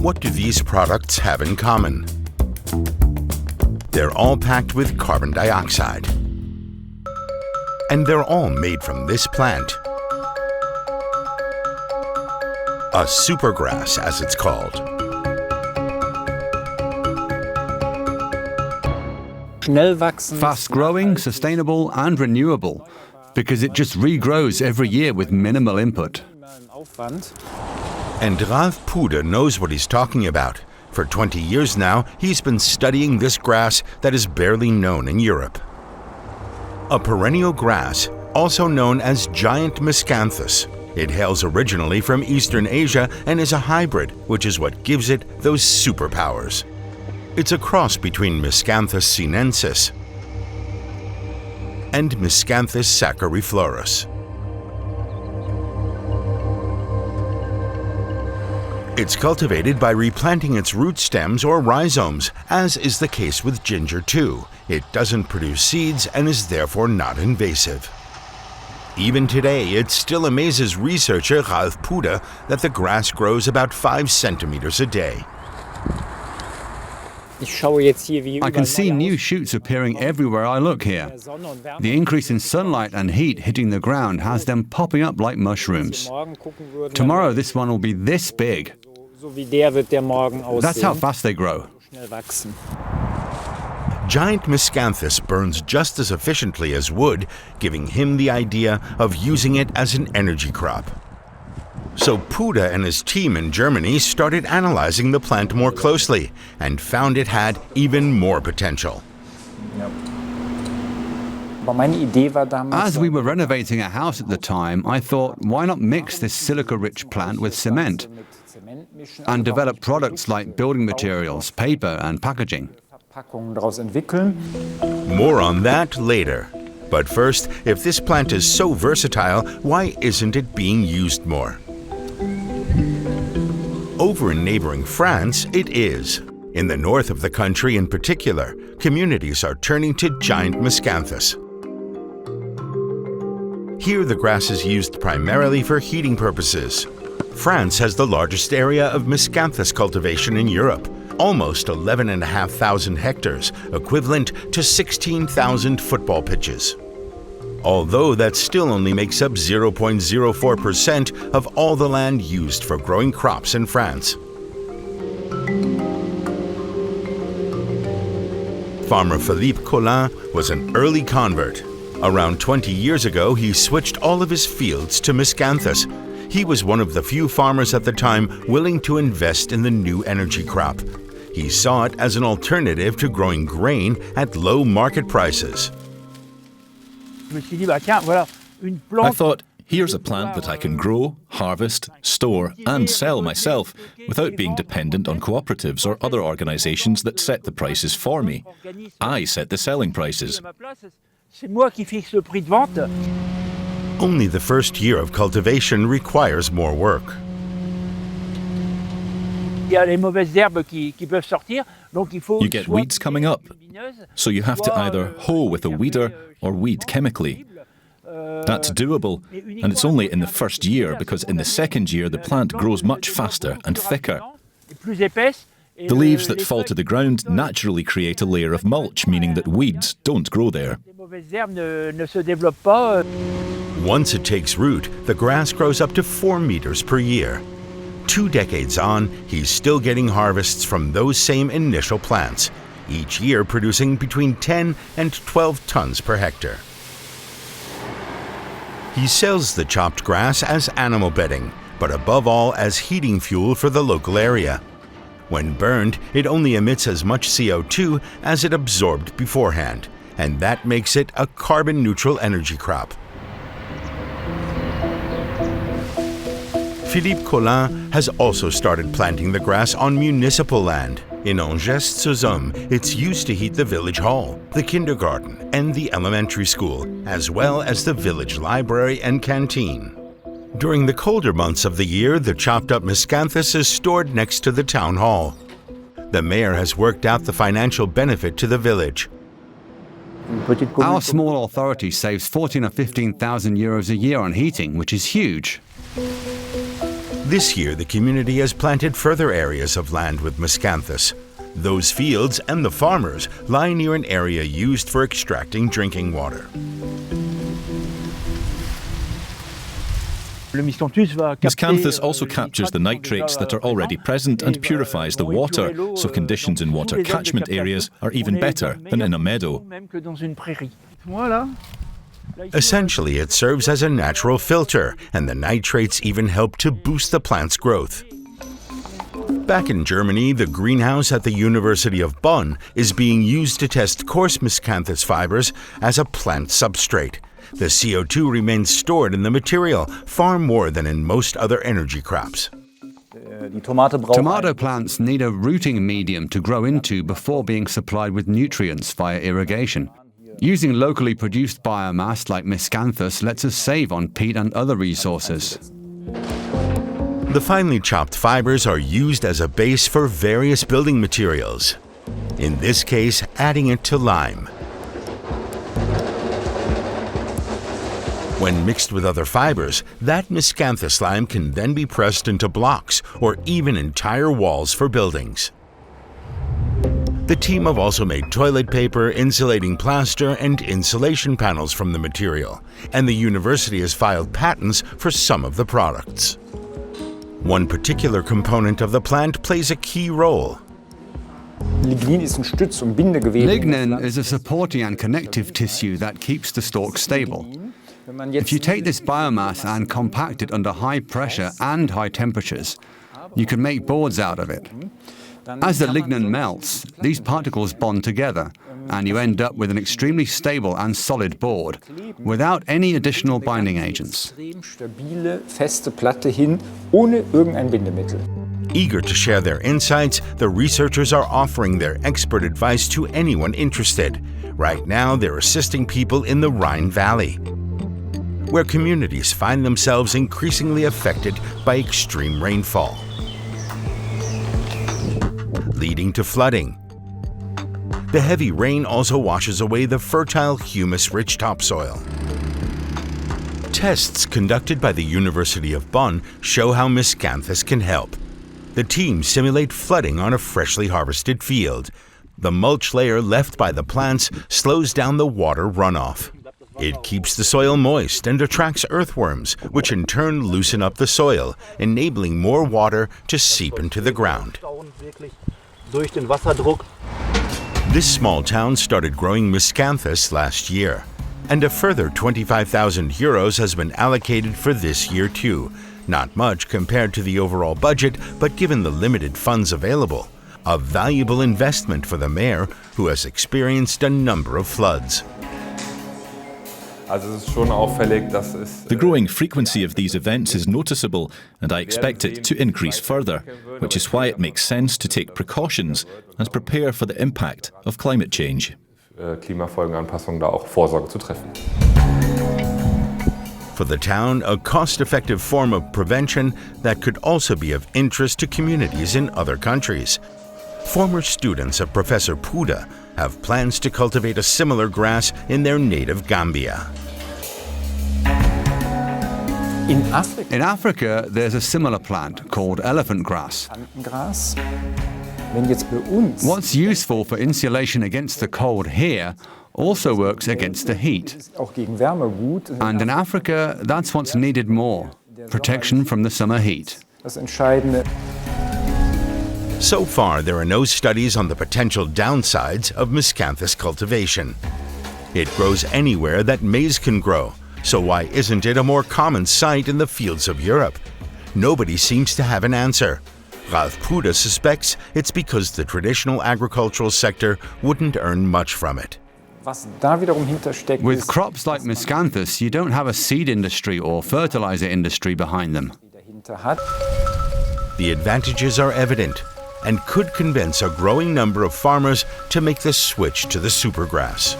What do these products have in common? They're all packed with carbon dioxide. And they're all made from this plant. A supergrass, as it's called. Fast-growing, sustainable and renewable, because it just regrows every year with minimal input. And Ralf Puder knows what he's talking about. For 20 years now, he's been studying this grass that is barely known in Europe. A perennial grass, also known as giant Miscanthus. It hails originally from Eastern Asia and is a hybrid, which is what gives it those superpowers. It's a cross between Miscanthus sinensis and Miscanthus sacchariflorus. It's cultivated by replanting its root stems or rhizomes, as is the case with ginger too. It doesn't produce seeds and is therefore not invasive. Even today, it still amazes researcher Ralf Puder that the grass grows about 5 centimeters a day. I can see new shoots appearing everywhere I look here. The increase in sunlight and heat hitting the ground has them popping up like mushrooms. Tomorrow this one will be this big. That's how fast they grow. Giant Miscanthus burns just as efficiently as wood, giving him the idea of using it as an energy crop. So Puder and his team in Germany started analyzing the plant more closely and found it had even more potential. As we were renovating a house at the time, I thought, why not mix this silica-rich plant with cement and develop products like building materials, paper and packaging? More on that later. But first, if this plant is so versatile, why isn't it being used more? Over in neighboring France, it is. In the north of the country in particular, communities are turning to giant Miscanthus. Here the grass is used primarily for heating purposes. France has the largest area of Miscanthus cultivation in Europe, almost 11,500 hectares, equivalent to 16,000 football pitches. Although that still only makes up 0.04% of all the land used for growing crops in France. Farmer Philippe Collin was an early convert. Around 20 years ago, he switched all of his fields to Miscanthus. He was one of the few farmers at the time willing to invest in the new energy crop. He saw it as an alternative to growing grain at low market prices. I thought, here's a plant that I can grow, harvest, store and sell myself without being dependent on cooperatives or other organizations that set the prices for me. I set the selling prices. Only the first year of cultivation requires more work. You get weeds coming up, so you have to either hoe with a weeder or weed chemically. That's doable, and it's only in the first year because in the second year the plant grows much faster and thicker. The leaves that fall to the ground naturally create a layer of mulch, meaning that weeds don't grow there. Once it takes root, the grass grows up to 4 meters per year. 2 decades on, he's still getting harvests from those same initial plants, each year producing between 10 and 12 tons per hectare. He sells the chopped grass as animal bedding, but above all as heating fuel for the local area. When burned, it only emits as much CO2 as it absorbed beforehand, and that makes it a carbon-neutral energy crop. Philippe Collin has also started planting the grass on municipal land. In Angers-sur-Somme, it's used to heat the village hall, the kindergarten, and the elementary school, as well as the village library and canteen. During the colder months of the year, the chopped-up Miscanthus is stored next to the town hall. The mayor has worked out the financial benefit to the village. Our small authority saves 14,000 or 15,000 euros a year on heating, which is huge. This year, the community has planted further areas of land with Miscanthus. Those fields and the farmers lie near an area used for extracting drinking water. Miscanthus also captures the nitrates that are already present and purifies the water, so conditions in water catchment areas are even better than in a meadow. Essentially, it serves as a natural filter, and the nitrates even help to boost the plant's growth. Back in Germany, the greenhouse at the University of Bonn is being used to test coarse Miscanthus fibers as a plant substrate. The CO2 remains stored in the material far more than in most other energy crops. Tomato plants need a rooting medium to grow into before being supplied with nutrients via irrigation. Using locally produced biomass like Miscanthus lets us save on peat and other resources. The finely chopped fibers are used as a base for various building materials. In this case, adding it to lime. When mixed with other fibers, that Miscanthus lime can then be pressed into blocks or even entire walls for buildings. The team have also made toilet paper, insulating plaster, and insulation panels from the material, and the university has filed patents for some of the products. One particular component of the plant plays a key role. Lignin is a supporting and connective tissue that keeps the stalk stable. If you take this biomass and compact it under high pressure and high temperatures, you can make boards out of it. As the lignin melts, these particles bond together, and you end up with an extremely stable and solid board, without any additional binding agents. Eager to share their insights, the researchers are offering their expert advice to anyone interested. Right now, they're assisting people in the Rhine Valley, where communities find themselves increasingly affected by extreme rainfall, leading to flooding. The heavy rain also washes away the fertile, humus-rich topsoil. Tests conducted by the University of Bonn show how Miscanthus can help. The team simulate flooding on a freshly harvested field. The mulch layer left by the plants slows down the water runoff. It keeps the soil moist and attracts earthworms, which in turn loosen up the soil, enabling more water to seep into the ground. This small town started growing Miscanthus last year, and a further 25,000 euros has been allocated for this year too. Not much compared to the overall budget, but given the limited funds available, a valuable investment for the mayor, who has experienced a number of floods. The growing frequency of these events is noticeable, and I expect it to increase further, which is why it makes sense to take precautions and prepare for the impact of climate change. For the town, a cost-effective form of prevention that could also be of interest to communities in other countries. Former students of Professor Puda have plans to cultivate a similar grass in their native Gambia. In Africa, there's a similar plant called elephant grass. What's useful for insulation against the cold here also works against the heat. And in Africa, that's what's needed more, protection from the summer heat. So far, there are no studies on the potential downsides of Miscanthus cultivation. It grows anywhere that maize can grow, so why isn't it a more common sight in the fields of Europe? Nobody seems to have an answer. Ralf Puda suspects it's because the traditional agricultural sector wouldn't earn much from it. With crops like Miscanthus, you don't have a seed industry or fertilizer industry behind them. The advantages are evident and could convince a growing number of farmers to make the switch to the supergrass.